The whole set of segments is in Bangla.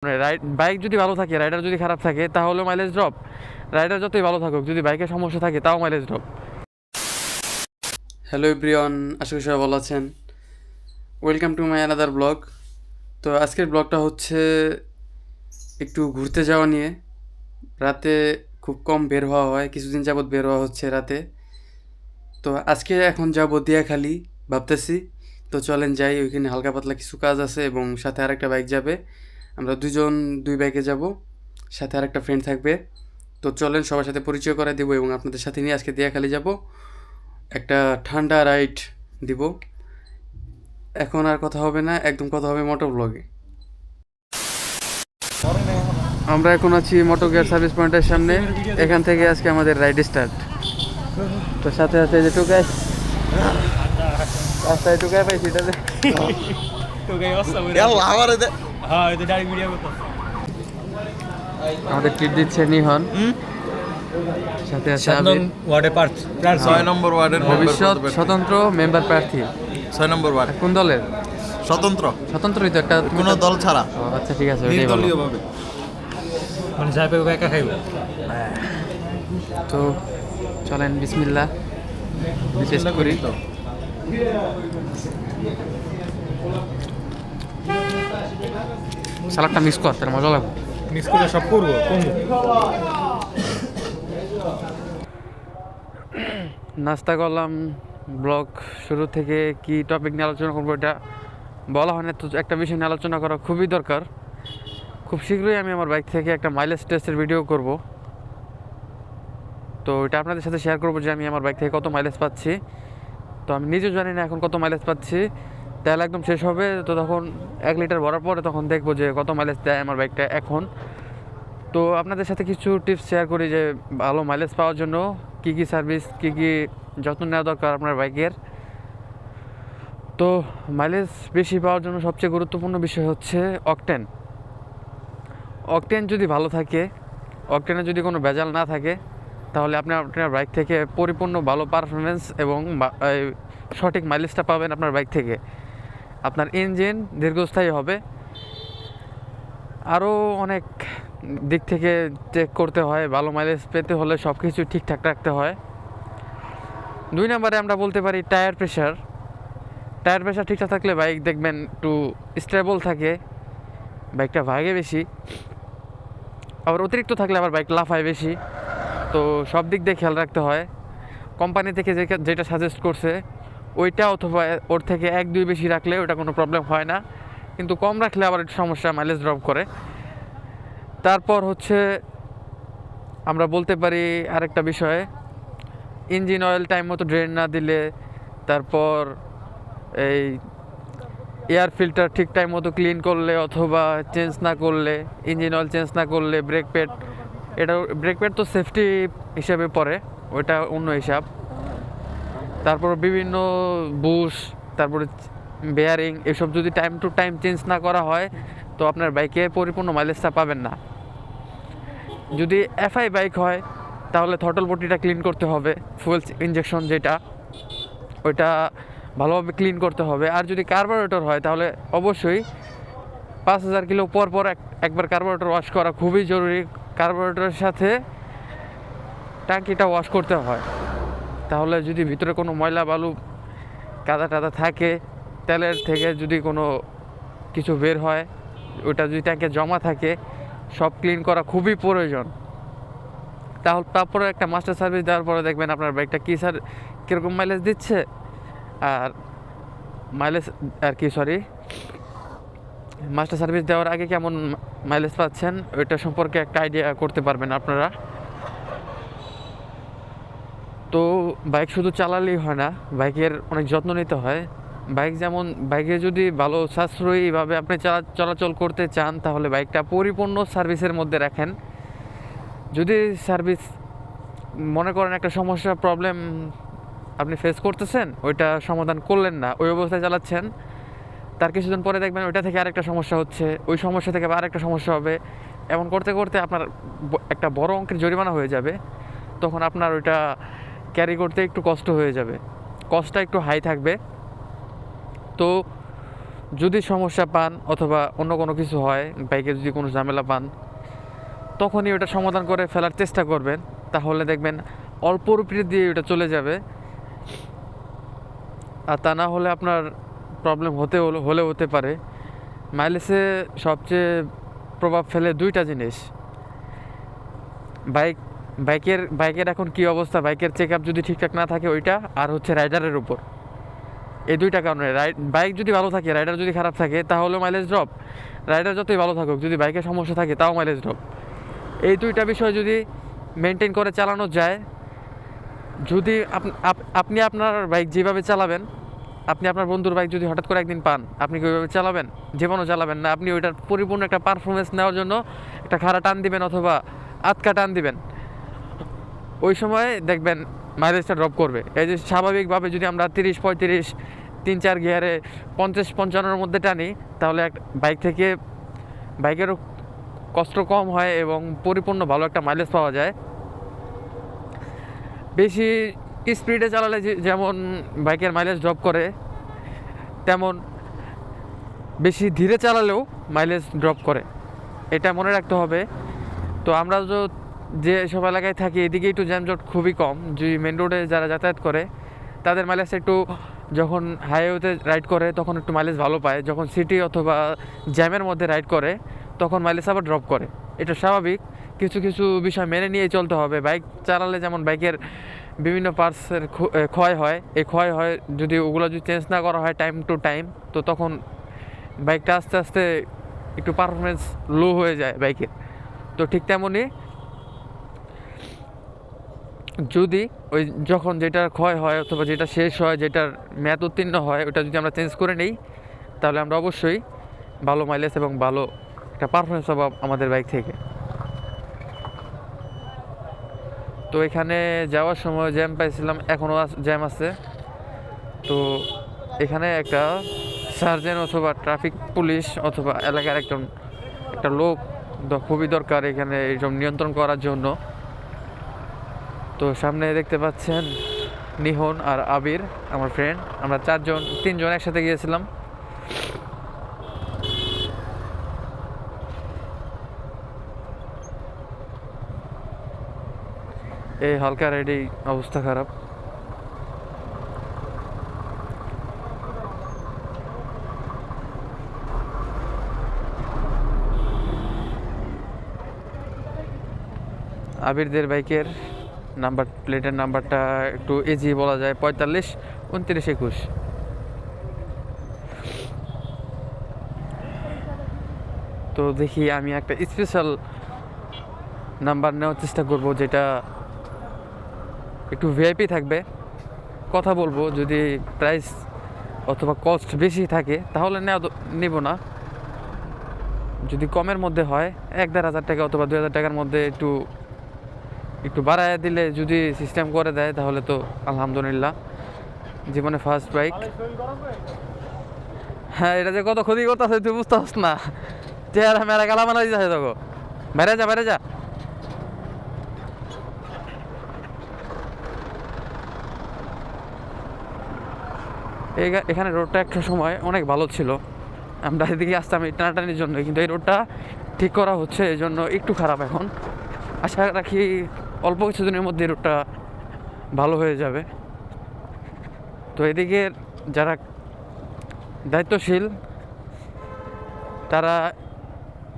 বাইক যদি ভালো থাকে, রাইডার যদি খারাপ থাকে তাহলে মাইলেজ ড্রপ। রাইডার যতই ভালো থাকুক, যদি বাইকের সমস্যা থাকে তাও মাইলেজ ড্রপ। হ্যালো এভরিওয়ান, আশা করি সবাই ভালো আছেন। Welcome to my another blog. তো আজকের ব্লগটা হচ্ছে একটু ঘুরতে যাওয়া নিয়ে। রাতে খুব কম বের হওয়া হয়, কিছুদিন যাবৎ বের হওয়া হচ্ছে রাতে। তো আজকে এখন যাবো দিয়াখালি ভাবতেছি। তো চলেন যাই, ওইখানে হালকা পাতলা কিছু কাজ আছে এবং সাথে আরেকটা বাইক যাবে। আমরা দুই বাইকে যাব, সাথে আরেকটা ফ্রেন্ড থাকবে। তো চলেন সবার সাথে পরিচয় করাই দেবো এবং আপনাদের সাথে নিয়ে আজকে দিয়াখালি যাব, একটা ঠান্ডা রাইড দিব। এখন আর কথা হবে না, একদম কথা হবে মোটর ব্লগে। আমরা এখন আছি মোটর গিয়ার সার্ভিস পয়েন্টের সামনে। এখান থেকে আজকে আমাদের রাইড স্টার্ট। তো সাথে সাথে যে টুকাই রাস্তায় টুকাই পাইছি এটাতে আমাদের ট্রিট দিচ্ছে নিহন, সাথে আছে আবির, ভবিষ্যৎ স্বতন্ত্র মেম্বার প্রার্থী। 6 নম্বর ওয়ার্ড। কোন দলের? স্বতন্ত্র, স্বতন্ত্রই তো একটা, কোনো দল ছাড়া, ও আচ্ছা ঠিক আছে, ওইটাই ভালো। নির্দলীয়ভাবে। মানে যা পেয়ে একা খাইব। তো চলেন বিসমিল্লাহ টেস্ট করি। সালাডটা মিক্স কর, তাহলে মজা লাগবে। মিক্স করে সব করবো কমবো। নাস্তা করলাম। ব্লগ শুরু থেকে কি টপিক নিয়ে আলোচনা করবো এটা বলা হয় না, তো একটা বিষয় নিয়ে আলোচনা করা খুবই দরকার। খুব শীঘ্রই আমি আমার বাইক থেকে একটা মাইলেজ টেস্টের ভিডিও করব। তো এটা আপনাদের সাথে শেয়ার করবো যে আমি আমার বাইক থেকে কত মাইলেজ পাচ্ছি। তো আমি নিজেও জানি না এখন কত মাইলেজ পাচ্ছি। তেল একদম শেষ হবে, তো তখন 1 লিটার ভরার পরে তখন দেখবো যে কত মাইলেজ দেয় আমার বাইকটা এখন। তো আপনাদের সাথে কিছু টিপস শেয়ার করি যে ভালো মাইলেজ পাওয়ার জন্য কী কী সার্ভিস, কী কী যত্ন নেওয়া দরকার আপনার বাইকের। তো মাইলেজ বেশি পাওয়ার জন্য সবচেয়ে গুরুত্বপূর্ণ বিষয় হচ্ছে অকটেন। অকটেন যদি ভালো থাকে, অকটেনে যদি কোনো ভেজাল না থাকে, তাহলে আপনি আপনার বাইক থেকে পরিপূর্ণ ভালো পারফরমেন্স এবং সঠিক মাইলেজটা পাবেন আপনার বাইক থেকে। আপনার ইঞ্জিন দীর্ঘস্থায়ী হবে। আরও অনেক দিক থেকে চেক করতে হয়, ভালো মাইলেজ পেতে হলে সব কিছু ঠিকঠাক রাখতে হয়। 2 নম্বরে আমরা বলতে পারি টায়ার প্রেশার। টায়ার প্রেশার ঠিকঠাক থাকলে বাইক দেখবেন একটু স্টেবল থাকে, বাইকটা ভাগে বেশি। আবার অতিরিক্ত থাকলে আবার বাইক লাফায় বেশি। তো সব দিক দিয়ে খেয়াল রাখতে হয়। কোম্পানি থেকে যেটা সাজেস্ট করছে ওইটা, অথবা ওর থেকে 1-2 বেশি রাখলে ওটা কোনো প্রবলেম হয় না, কিন্তু কম রাখলে আবার একটু সমস্যা, মাইলেজ ড্রপ করে। তারপর হচ্ছে আমরা বলতে পারি আরেকটা বিষয়, ইঞ্জিন অয়েল টাইম মতো ড্রেন না দিলে, তারপর এই এয়ার ফিল্টার ঠিক টাইম মতো ক্লিন করলে অথবা চেঞ্জ না করলে, ইঞ্জিন অয়েল চেঞ্জ না করলে, ব্রেক প্যাড, এটা ব্রেক প্যাড তো সেফটি হিসাবে পড়ে, ওইটা অন্য হিসাব। তারপর বিভিন্ন বুশ, তারপরে বেয়ারিং, এসব যদি টাইম টু টাইম চেঞ্জ না করা হয় তো আপনার বাইকে পরিপূর্ণ মাইলেজটা পাবেন না। যদি এফআই বাইক হয় তাহলে থটল পট্টিটা ক্লিন করতে হবে, ফুয়েল ইঞ্জেকশন যেটা, ওইটা ভালোভাবে ক্লিন করতে হবে। আর যদি কার্বোরেটর হয় তাহলে অবশ্যই 5000 কিলো পর পর একবার কার্বোরেটর ওয়াশ করা খুবই জরুরি। কার্বোরেটরের সাথে ট্যাঙ্কিটা ওয়াশ করতে হয়, তাহলে যদি ভিতরে কোনো ময়লা বালু কাদা টাদা থাকে, তেলের থেকে যদি কোনো কিছু বের হয়, ওটা যদি ট্যাঙ্কে জমা থাকে, সব ক্লিন করা খুবই প্রয়োজন। তারপরে একটা মাস্টার সার্ভিস দেওয়ার পরে দেখবেন আপনার বাইকটা কীরকম মাইলেজ দিচ্ছে, আর মাস্টার সার্ভিস দেওয়ার আগে কেমন মাইলেজ পাচ্ছেন ওইটা সম্পর্কে একটা আইডিয়া করতে পারবেন আপনারা। তো বাইক শুধু চালালেই হয় না, বাইকের অনেক যত্ন নিতে হয়। বাইকে যদি ভালো সাশ্রয়ীভাবে আপনি চলাচল করতে চান তাহলে বাইকটা পরিপূর্ণ সার্ভিসের মধ্যে রাখেন। যদি সার্ভিস মনে করেন একটা সমস্যা, প্রবলেম আপনি ফেস করতেছেন, ওইটা সমাধান করলেন না, ওই অবস্থায় চালাচ্ছেন, তার কিছুদিন পরে দেখবেন ওইটা থেকে আরেকটা সমস্যা হচ্ছে, ওই সমস্যা থেকে আরেকটা সমস্যা হবে, এমন করতে করতে আপনার একটা বড় অঙ্কের জরিমানা হয়ে যাবে। তখন আপনার ওইটা ক্যারি করতে একটু কষ্ট হয়ে যাবে, কস্টটা একটু হাই থাকবে। তো যদি সমস্যা পান অথবা অন্য কোনো কিছু হয়, বাইকে যদি কোনো ঝামেলা পান, তখনই ওটা সমাধান করে ফেলার চেষ্টা করবেন। তাহলে দেখবেন অল্প রুপিয়ে দিয়ে ওটা চলে যাবে। আর তা না হলে আপনার প্রবলেম হলে হতে পারে। মাইলেজে সবচেয়ে প্রভাব ফেলে দুইটা জিনিস। বাইকের এখন কি অবস্থা, বাইকের চেক আপ যদি ঠিকঠাক না থাকে ওইটা, আর হচ্ছে রাইডারের উপর। এই দুইটা কারণে বাইক যদি ভালো থাকে, রাইডার যদি খারাপ থাকে তাহলেও মাইলেজ ড্রপ। রাইডার যতই ভালো থাকুক, যদি বাইকের সমস্যা থাকে তাও মাইলেজ ড্রপ। এই দুইটা বিষয় যদি মেনটেন করে চালানো যায়, যদি আপনি আপনার বাইক যেভাবে চালাবেন, আপনি আপনার বন্ধুর বাইক যদি হঠাৎ করে একদিন পান, আপনি কি ওইভাবে চালাবেন? জীবনও চালাবেন না। আপনি ওইটার পরিপূর্ণ একটা পারফরমেন্স নেওয়ার জন্য একটা খাড়া টান দিবেন অথবা আটকা টান দিবেন, ওই সময় দেখবেন মাইলেজটা ড্রপ করবে। এই যে স্বাভাবিকভাবে যদি আমরা 30-35 3-4 গিয়ারে 50-55-র মধ্যে টানি, তাহলে এক বাইকেরও কষ্ট কম হয় এবং পরিপূর্ণ ভালো একটা মাইলেজ পাওয়া যায়। বেশি স্পিডে চালালে যেমন বাইকের মাইলেজ ড্রপ করে, তেমন বেশি ধীরে চালালেও মাইলেজ ড্রপ করে। এটা মনে রাখতে হবে। তো আমরা যে সব এলাকায় থাকি, এদিকে একটু জ্যামজট খুবই কম। যদি মেন রোডে যারা যাতায়াত করে তাদের মাইলেজ একটু, যখন হাইওয়েতে রাইড করে তখন একটু মাইলেজ ভালো পায়, যখন সিটি অথবা জ্যামের মধ্যে রাইড করে তখন মাইলেজ আবার ড্রপ করে। এটা স্বাভাবিক। কিছু কিছু বিষয় মেনে নিয়ে চলতে হবে। বাইক চালালে যেমন বাইকের বিভিন্ন পার্টসের ক্ষয় হয়, এই ক্ষয় হয়, যদি ওগুলো যদি চেঞ্জ না করা হয় টাইম টু টাইম, তো তখন বাইকটা আস্তে আস্তে একটু পারফরমেন্স লো হয়ে যায় বাইকের। তো ঠিক তেমনই যদি যখন যেটার ক্ষয় হয় অথবা যেটা শেষ হয়, যেটার মেয়াদ উত্তীর্ণ হয়, ওটা যদি আমরা চেঞ্জ করে নিই, তাহলে আমরা অবশ্যই ভালো মাইলেজ এবং ভালো একটা পারফরমেন্স পাবো আমাদের বাইক থেকে। তো এখানে যাওয়ার সময় জ্যাম পাইছিলাম, এখনও জ্যাম আছে। তো এখানে একটা সার্জেন অথবা ট্রাফিক পুলিশ অথবা এলাকার একটা লোক খুবই দরকার এখানে এইসব নিয়ন্ত্রণ করার জন্য। তো সামনে দেখতে পাচ্ছেন নিহন আর আবির, আমার ফ্রেন্ড। আমরা 3জন একসাথে গিয়েছিলাম। এই হালকা রাইডে অবস্থা খারাপ। আবিরদের বাইকের প্লেটের নাম্বারটা একটু ইজি বলা যায়, 45-29-21। তো দেখি আমি একটা স্পেশাল নাম্বার নেওয়ার চেষ্টা করব, যেটা একটু ভিআইপি থাকবে। কথা বলবো, যদি প্রাইস অথবা কস্ট বেশি থাকে তাহলে নেব না। যদি কমের মধ্যে হয়, 1-1,500 টাকা অথবা 2,000 টাকার মধ্যে একটু বাড়ায় দিলে যদি সিস্টেম করে দেয়, তাহলে তো আলহামদুলিল্লাহ। জীবনে ফার্স্ট বাইক। হ্যাঁ, এটা যে কত ক্ষতি করতেছে তুই বুঝতে পারছ না। চেহারা মেরা গালা মানা দিতে তোকে। বাইরে যা। এখানে রোডটা একটা সময় অনেক ভালো ছিল, আমরা এদিকে আসতাম এই টানাটানির জন্য, কিন্তু এই রোডটা ঠিক করা হচ্ছে, এই জন্য একটু খারাপ এখন। আশা রাখি অল্প কিছুদিনের মধ্যে রোডটা ভালো হয়ে যাবে। তো এদিকে যারা দায়িত্বশীল তারা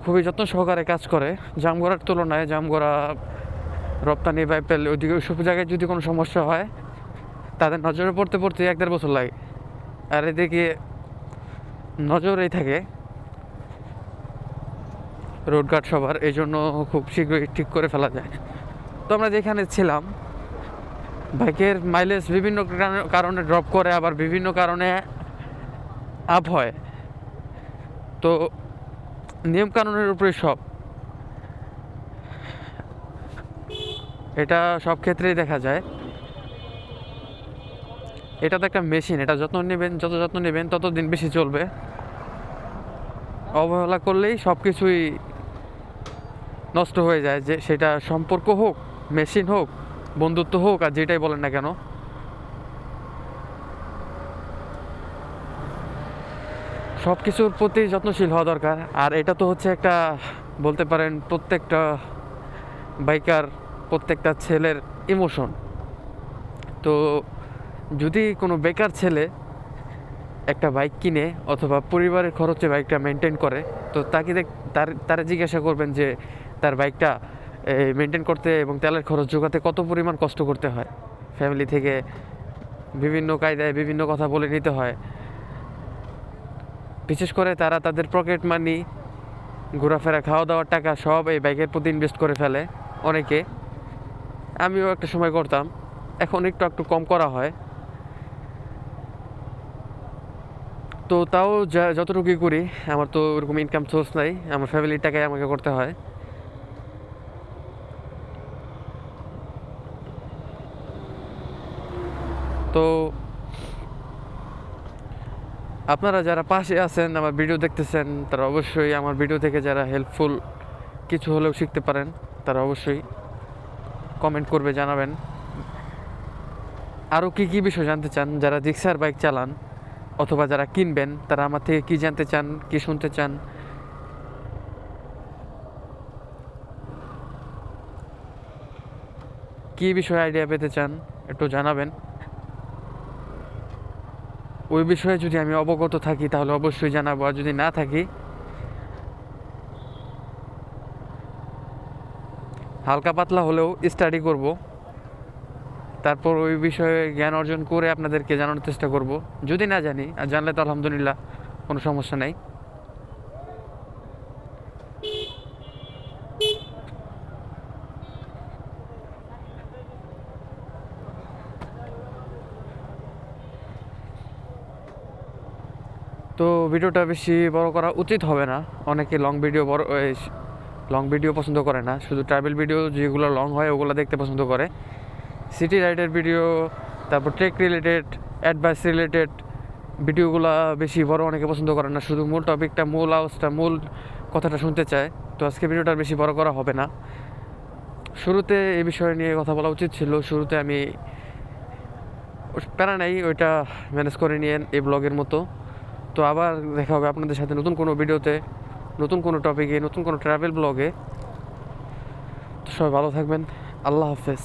খুবই যত্ন সহকারে কাজ করে। জামগড়ার তুলনায় জামগড়া রপ্তানি বা পেলে ওইদিকে ওইসব জায়গায় যদি কোনো সমস্যা হয়, তাদের নজরে পড়তে 1-1.5 বছর লাগে। আর এদিকে নজরেই থাকে রোডঘাট সবার, এই জন্য খুব শীঘ্রই ঠিক করে ফেলা যায়। তো আমরা যেখানে ছিলাম, বাইকের মাইলেজ বিভিন্ন কারণে ড্রপ করে, আবার বিভিন্ন কারণে আপ হয়। তো নিয়মকানুনের উপরে সব, এটা সব ক্ষেত্রেই দেখা যায়। এটা তো একটা মেশিন, এটা যত যত্ন নেবেন তত দিন বেশি চলবে। অবহেলা করলেই সব কিছুই নষ্ট হয়ে যায়, যে সেটা সম্পর্ক হোক, মেশিন হোক, বন্ধুত্ব হোক, আর যেটাই বলেন না কেন। সব কিছুর প্রতি যত্নশীল হওয়া দরকার। আর এটা তো হচ্ছে একটা বলতে পারেন প্রত্যেকটা বাইকার, প্রত্যেকটা ছেলের ইমোশন। তো যদি কোনো বেকার ছেলে একটা বাইক কিনে অথবা পরিবারের খরচে বাইকটা মেনটেন করে, তো তারা জিজ্ঞাসা করবেন যে তার বাইকটা মেনটেন করতে এবং তেলের খরচ জোগাতে কত পরিমাণ কষ্ট করতে হয়। ফ্যামিলি থেকে বিভিন্ন কায়দায় বিভিন্ন কথা বলে নিতে হয়। বিশেষ করে তারা তাদের পকেট মানি, ঘোরাফেরা, খাওয়া দাওয়ার টাকা সব এই বাইকের প্রতি ইনভেস্ট করে ফেলে অনেকে। আমিও একটা সময় করতাম, এখন একটু একটু কম করা হয়। তো তাও যতটুকুই করি, আমার তো ওরকম ইনকাম সোর্স নাই, আমার ফ্যামিলির টাকায় আমাকে করতে হয়। তো আপনারা যারা পাশে আছেন, আমার ভিডিও দেখতেছেন, তারা অবশ্যই আমার ভিডিও থেকে যারা হেল্পফুল কিছু হলেও শিখতে পারেন, তারা অবশ্যই কমেন্ট করবে, জানাবেন। আরও কী কী বিষয় জানতে চান, যারা জিক্সার বাইক চালান অথবা যারা কিনবেন, তারা আমার থেকে কী জানতে চান, কী শুনতে চান, কী বিষয়ে আইডিয়া পেতে চান, একটু জানাবেন। ওই বিষয়ে যদি আমি অবগত থাকি তাহলে অবশ্যই জানাবো, আর যদি না থাকি হালকা পাতলা হলেও স্টাডি করব, তারপর ওই বিষয়ে জ্ঞান অর্জন করে আপনাদেরকে জানানোর চেষ্টা করব। যদি না জানি, আর জানলে তো আলহামদুলিল্লাহ, কোনো সমস্যা নেই। তো ভিডিওটা বেশি বড় করা উচিত হবে না। অনেকে লং ভিডিও পছন্দ করে না, শুধু ট্রাভেল ভিডিও যেগুলো লং হয় ওগুলো দেখতে পছন্দ করে। সিটি রাইডের ভিডিও, তারপর ট্রেক রিলেটেড, অ্যাডভাইস রিলেটেড ভিডিওগুলো বেশি বড় অনেকে পছন্দ করে না, শুধু মূল টপিকটা, মূল আওয়াজটা, মূল কথাটা শুনতে চায়। তো আজকে ভিডিওটা বেশি বড় করা হবে না। শুরুতে এই বিষয় নিয়ে কথা বলা উচিত ছিল, শুরুতে আমি প্যারা নাই, ওইটা ম্যানেজ করে নিয়ে এই ব্লগের মতো। তো আবার দেখা হবে আপনাদের সাথে নতুন কোনো ভিডিওতে, নতুন কোনো টপিকে, নতুন কোনো ট্রাভেল ব্লগে। তো সবাই ভালো থাকবেন। আল্লাহ হাফেজ।